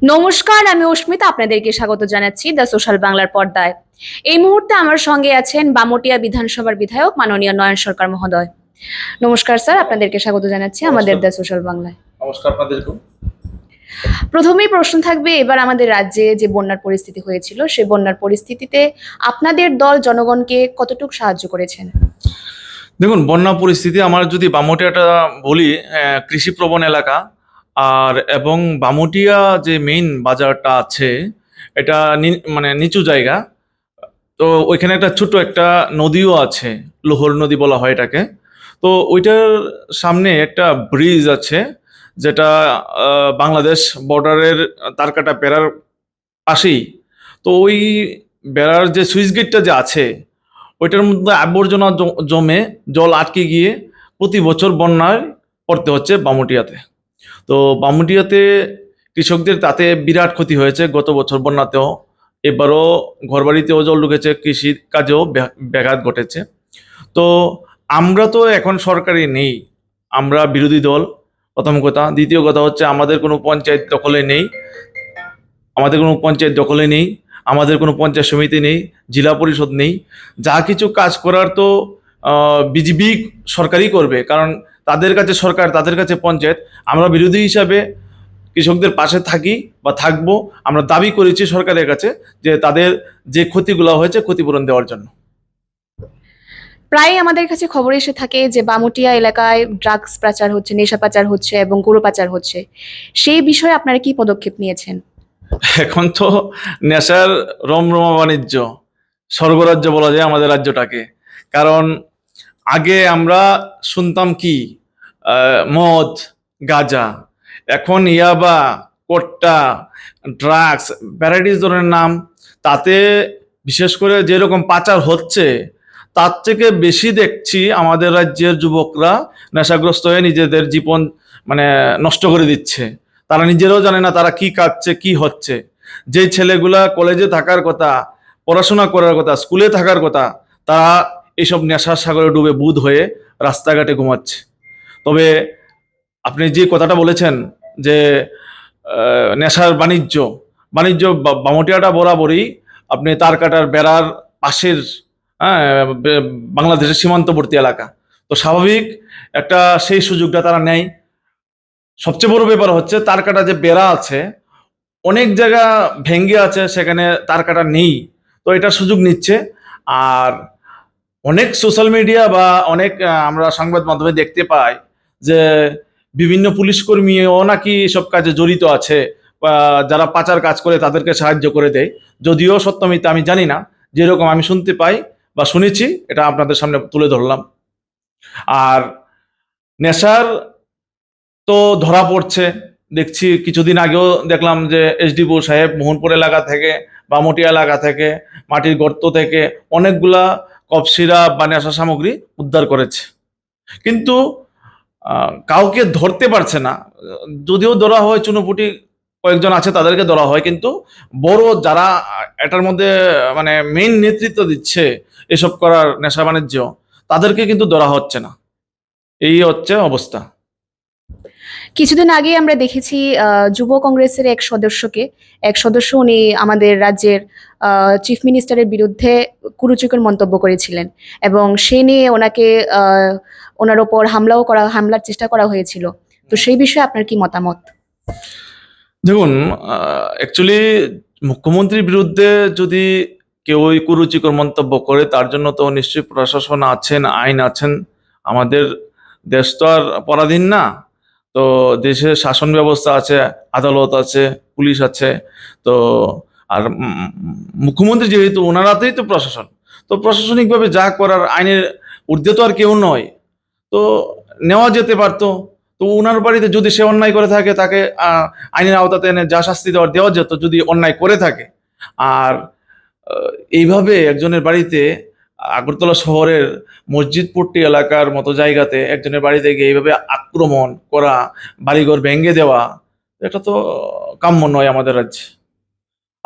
নমস্কার, আমি অস্মিতা আপনাদেরকে স্বাগত জানাচ্ছি দ্য সোশ্যাল বাংলার পর্দায়। এই মুহূর্তে আমার সঙ্গে আছেন বামুটিয়া বিধানসভার বিধায়ক মাননীয় নয়ন সরকার মহোদয়। নমস্কার স্যার, আপনাদেরকে স্বাগত জানাচ্ছি আমাদের নমস্কার। দ্য সোশ্যাল বাংলায়। নমস্কার আপনাদেরকেও। প্রথমেই প্রশ্ন থাকবে, এবার আমাদের রাজ্যে যে বন্যার পরিস্থিতি হয়েছিল, সেই বন্যার পরিস্থিতিতে আপনাদের দল জনগণকে কতটুকু সাহায্য করেছেন? দেখুন, বন্যা পরিস্থিতি আমার যদি বামুটিয়াটা বলি, কৃষিপ্রবণ এলাকা। এবং বামুটিয়া যে মেইন বাজারটা আছে, এটা মানে নিচু জায়গা। তো ওইখানে একটা ছোট একটা নদীও আছে, লোহর নদী বলা হয় এটাকে। তো ওইটার সামনে একটা ব্রিজ আছে, যেটা বাংলাদেশ বর্ডারের তারকাটা বেড়ার পাশেই। তো ওই বেড়ার যে সুইচ গেটটা যে আছে, ওইটার মধ্যে আবর্জনা জমে জল আটকে গিয়ে প্রতি বছর বন্যায় পড়তে হচ্ছে বামুটিয়াতে। তো বামুটিয়াতে কৃষকদের তাতে বিরাট ক্ষতি হয়েছে গত বছর বন্যাতেও। এবারও ঘরবাড়িতেও জল ঢুকেছে, কৃষি কাজেও ব্যাঘাত ঘটেছে। তো আমরা তো এখন সরকারি নেই, আমরা বিরোধী দল, প্রথম কথা। দ্বিতীয় কথা হচ্ছে আমাদের কোনো পঞ্চায়েত দখলে নেই, আমাদের কোনো পঞ্চায়েত সমিতি নেই, জেলা পরিষদ নেই। যা কিছু কাজ করার তো বিজিবি সরকারই করবে, কারণ তাদের কাছে সরকার, তাদের কাছে পঞ্চায়েত। আমরা বিরোধী হিসাবে কৃষকদের পাশে থাকি বা থাকবো। আমরা দাবি করেছি সরকারের কাছে যে তাদের যে ক্ষতিগুলো হয়েছে ক্ষতিপূরণ দেওয়ার জন্য। প্রায় আমাদের কাছে খবর এসে থাকে যে বামুটিয়া এলাকায় ড্রাগস পাচার হচ্ছে, নেশা পাচার হচ্ছে এবং গরু পাচার হচ্ছে। সেই বিষয়ে আপনারা কি পদক্ষেপ নিয়েছেন? এখন তো নেশার রমরমা বাণিজ্য, স্বর্গরাজ্য বলা যায় আমাদের রাজ্যটাকে। কারণ আগে আমরা শুনতাম কি, মদ, গাঁজা। এখন ইয়াবা, কোট্টা, ড্রাগস, ভ্যারাইটিস ধরনের নাম। তাতে বিশেষ করে যেরকম পাচার হচ্ছে, তার থেকে বেশি দেখছি আমাদের রাজ্যের যুবকরা নেশাগ্রস্ত হয়ে নিজেদের জীবন মানে নষ্ট করে দিচ্ছে। তারা নিজেরাও জানে না তারা কি কাটছে, কি হচ্ছে। যে ছেলেগুলা কলেজে থাকার কথা, পড়াশোনা করার কথা, স্কুলে থাকার কথা, তারা এইসব নেশার সাগরে ডুবে বুঁদ হয়ে রাস্তাঘাটে ঘুমাচ্ছে। তবে আপনি যে কথাটা বলেছেন যে নেশার বাণিজ্য, বামুটিয়াটা বরাবরই আপনি তার কাটার বেড়ার পাশের, হ্যাঁ, বাংলাদেশের সীমান্তবর্তী এলাকা। তো স্বাভাবিক একটা সেই সুযোগটা তারা নেয়। সবচেয়ে বড় ব্যাপার হচ্ছে তার কাটা যে বেড়া আছে, অনেক জায়গা ভেঙ্গে আছে, সেখানে তার কাটা নেই। তো এটা সুযোগ নিচ্ছে। আর অনেক সোশ্যাল মিডিয়া বা অনেক আমরা সংবাদ মাধ্যমে দেখতে পাই যে বিভিন্ন পুলিশ কর্মীও নাকি সব কাজে জড়িত আছে, বা যারা পাচার কাজ করে তাদেরকে সাহায্য করে দেয়। যদিও সত্য মিথ্যা আমি জানি না, যেরকম আমি শুনতে পাই বা শুনেছি, এটা আপনাদের সামনে তুলে ধরলাম। আর নেশার তো ধরা পড়ছে, দেখছি কিছুদিন আগেও দেখলাম যে এসডিপো সাহেব মোহনপুর এলাকা থেকে, বামুটিয়া এলাকা থেকে, মাটির গর্ত থেকে অনেকগুলা কফ সিরাপ বা নেশা সামগ্রী উদ্ধার করেছে। কিন্তু কাউকে ধরতে পারছে না। যদিও ধরা হয়, চুনোপুটি কয়েকজন আছে তাদেরকে ধরা হয়, কিন্তু বড় যারা এটার মধ্যে মানে মেইন নেতৃত্ব দিচ্ছে এসব করার, নেশা বাণিজ্য, তাদেরকে কিন্তু ধরা হচ্ছে না। এই হচ্ছে অবস্থা। কিছুদিন আগে আমরা দেখেছি যুব কংগ্রেসের এক সদস্য উনি আমাদের রাজ্যের চিফ মিনিস্টারের বিরুদ্ধে কুরুচিকর মন্তব্য করেছিলেন এবং সে নিয়ে ওনাকে ওনার ওপর হামলার চেষ্টা করা হয়েছিল। তো সেই বিষয়ে আপনার কি মতামত? দেখুন, অ্যাকচুয়ালি মুখ্যমন্ত্রীর বিরুদ্ধে যদি কেউ ওই কুরুচিকর মন্তব্য করে, তার জন্য তো নিশ্চয়ই প্রশাসন আছেন, আইন আছেন। আমাদের দেশ তো আর পরাধীন না। তো দেশের শাসন ব্যবস্থা আছে, আদালত আছে, পুলিশ আছে। তো আর মুখ্যমন্ত্রী যেহেতু, ওনার হাতেই তো প্রশাসন। তো প্রশাসনিকভাবে যা করার, আইনের ঊর্ধ্বে তো আর কেউ নয়। তো নেওয়া যেতে পারতো। তো ওনার বাড়িতে যদি সে অন্যায় করে থাকে, তাকে আইনের আওতাতে এনে যা শাস্তি দেওয়া যেত, যদি অন্যায় করে থাকে। আর এইভাবে একজনের বাড়িতে, আগরতলা শহরের মসজিদপট্টি এলাকার মতো জায়গাতে একজনের বাড়িতে গিয়ে এইভাবে আক্রমণ করা, বাড়িঘর ভেঙে দেওয়া, এটা তো কাম্য নয় আমাদের রাজ্যে।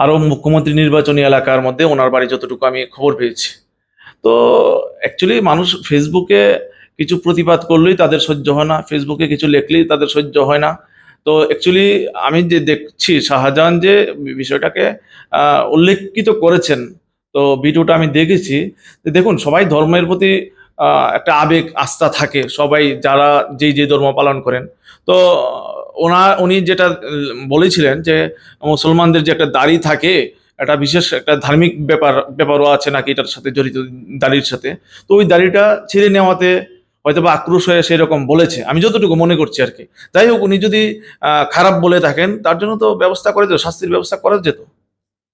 আরো মুখ্যমন্ত্রী নির্বাচনী এলাকার মধ্যে ওনার বাড়ি, যতটুকু আমি খবর পেয়েছি। তো অ্যাকচুয়ালি মানুষ ফেসবুকে কিছু প্রতিবাদ করলেই তাদের সহ্য হয় না, ফেসবুকে কিছু লেখলেই তাদের সহ্য হয় না। তো অ্যাকচুয়ালি আমি যে দেখছি শাহজাহান যে বিষয়টাকে উল্লেখিত করেছেন, তো ভিডিওটা আমি দেখেছি। যে দেখুন, সবাই ধর্মের প্রতি একটা আবেগ আস্থা থাকে, সবাই যারা যে ধর্ম পালন করেন। তো উনি যেটা বলেছিলেন যে মুসলমানদের যে একটা দাড়ি থাকে, একটা বিশেষ একটা ধার্মিক ব্যাপারও আছে নাকি এটার সাথে জড়িত, দাড়ির সাথে। তো ওই দাড়িটা ছিঁড়ে নেওয়াতে হয়তো বা আক্রোশ হয়ে সেরকম বলেছে, আমি যতটুকু মনে করছি আর কি। যাই হোক, উনি যদি খারাপ বলে থাকেন, তার জন্য তো ব্যবস্থা করে যেত, শাস্তির ব্যবস্থা করা যেত,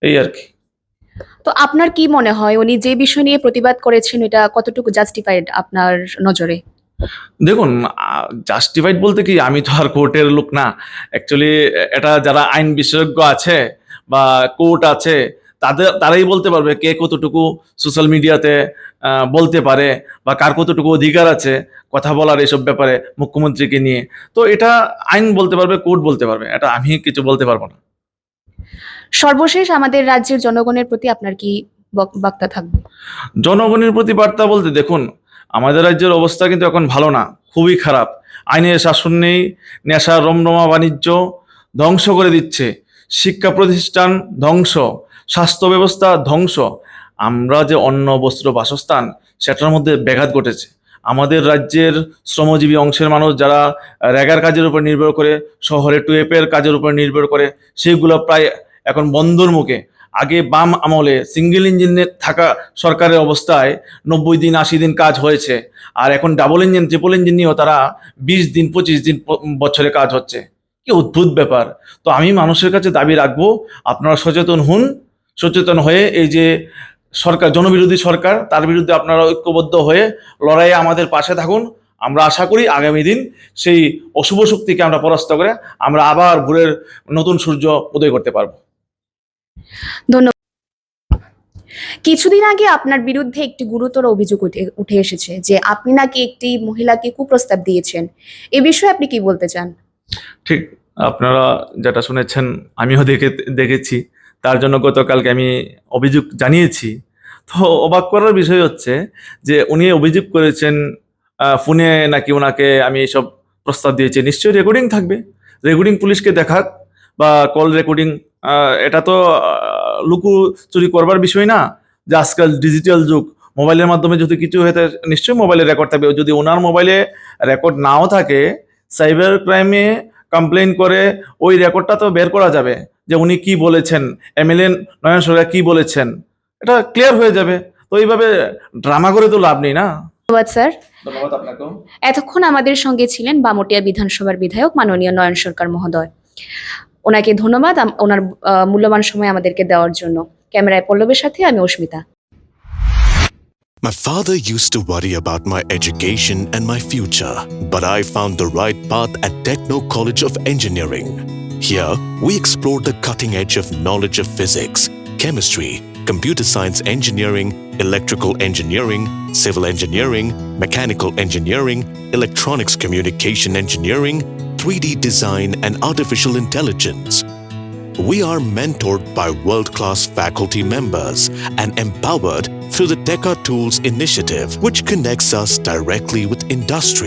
এই আর কি। তো আপনার কি মনে হয় উনি যে বিষয় নিয়ে প্রতিবাদ করেছেন এটা কতটুকু জাস্টিফাইড আপনার নজরে? দেখুন, জাস্টিফাইড বলতে কি, আমি তো আর কোর্টের লোক না। অ্যাকচুয়ালি এটা যারা আইন বিশেষজ্ঞ আছে বা কোর্ট আছে, তারাই বলতে পারবে কে কতটুকু সোশ্যাল মিডিয়াতে বলতে পারে বা কার কতটুকু অধিকার আছে কথা বলার এসব ব্যাপারে মুখ্যমন্ত্রীকে নিয়ে। তো এটা আইন বলতে পারবে, কোর্ট বলতে পারবে, এটা আমি কিছু বলতে পারবো না। সর্বশেষ আমাদের রাজ্যের জনগণের প্রতি আপনার কি বার্তা থাকবে? জনগণের প্রতি বার্তা বলতে, দেখুন, আমাদের রাজ্যের অবস্থা কিন্তু এখন ভালো না, খুবই খারাপ। আইনের শাসন নেই, নেশা রমরমা বাণিজ্য ধ্বংস করে দিচ্ছে, শিক্ষা প্রতিষ্ঠান ধ্বংস, স্বাস্থ্য ব্যবস্থা ধ্বংস। আমরা যে অন্ন বস্ত্র বাসস্থান, সেটার মধ্যে ব্যাঘাত ঘটেছে। আমাদের রাজ্যের শ্রমজীবী অংশের মানুষ যারা রেগার কাজের উপর নির্ভর করে, শহরে টুয়েপের কাজের উপর নির্ভর করে, সেগুলো প্রায় এখন বন্ধর মুখে। আগে বাম আমলে সিঙ্গেল ইঞ্জিনে থাকা সরকারের অবস্থায় 90 দিন 80 দিন কাজ হয়েছে, আর এখন ডাবল ইঞ্জিন ট্রিপল ইঞ্জিন নিয়েও তারা 20 দিন 25 দিন বছরে কাজ হচ্ছে। কি অদ্ভুত ব্যাপার! তো আমি মানুষের কাছে দাবি রাখবো, আপনারা সচেতন হন, সচেতন হয়ে এই যে সরকার, জনবিরোধী সরকার, তার বিরুদ্ধে আপনারা ঐক্যবদ্ধ হয়ে লড়াইয়ে আমাদের পাশে থাকুন। আমরা আশা করি আগামী দিন সেই অশুভ শক্তিকে আমরা পরাস্ত করে আমরা আবার ভোরের নতুন সূর্য উদয় করতে পারবো। ধন্যবাদ। কিছুদিন আগে আপনার বিরুদ্ধে একটি গুরুতর অভিযোগ উঠে এসেছে যে আপনি নাকি একটি মহিলাকে কুপ্রস্তাব দিয়েছেন। এ বিষয়ে আপনি কি বলতে চান? ঠিক, আপনারা যেটা শুনেছেন আমিও দেখেছি। তার জন্য গতকালকে আমি অভিযোগ জানিয়েছি। তো অবাক করার বিষয় হচ্ছে যে উনি অভিযোগ করেছেন ফোনে নাকি ওনাকে আমি এসব প্রস্তাব দিয়েছি। নিশ্চয়ই রেকর্ডিং থাকবে, রেকর্ডিং পুলিশকে দেখাক, বা কল রেকর্ডিং। এটা তো লুকোচুরি করবার বিষয় না, যে আজকাল ডিজিটাল যুগ, মোবাইলের মাধ্যমে যদি কিছু হয়ে থাকে নিশ্চয়ই মোবাইলে রেকর্ড থাকবে। যদি ওনার মোবাইলে রেকর্ড নাও থাকে, সাইবার ক্রাইমে কমপ্লেন করে ওই রেকর্ডটা তো বের করা যাবে, যে উনি কি বলেছেন, এমএলএ নয়ন সরকার কি বলেছেন, এটা ক্লিয়ার হয়ে যাবে। তো এইভাবে ড্রামা করে তো লাভ নেই না। ধন্যবাদ স্যার। ধন্যবাদ আপনাকেও। এতক্ষণ আমাদের সঙ্গে ছিলেন বামুটিয়া বিধানসভার বিধায়ক মাননীয় নয়ন সরকার মহোদয়। ওনাকে ধন্যবাদ ওনার মূল্যবান সময় আমাদেরকে দেওয়ার জন্য। ক্যামেরায় পল্লবের সাথে আমি অস্মিতা। My father used to worry about my education and my future, but I found the right path at Techno College of Engineering. Here, we explored the cutting edge of knowledge of physics, chemistry, computer science engineering, electrical engineering, civil engineering, mechanical engineering, electronics communication engineering, 3D design, and artificial intelligence. We are mentored by world-class faculty members and empowered through the Teka Tools initiative, which connects us directly with industry.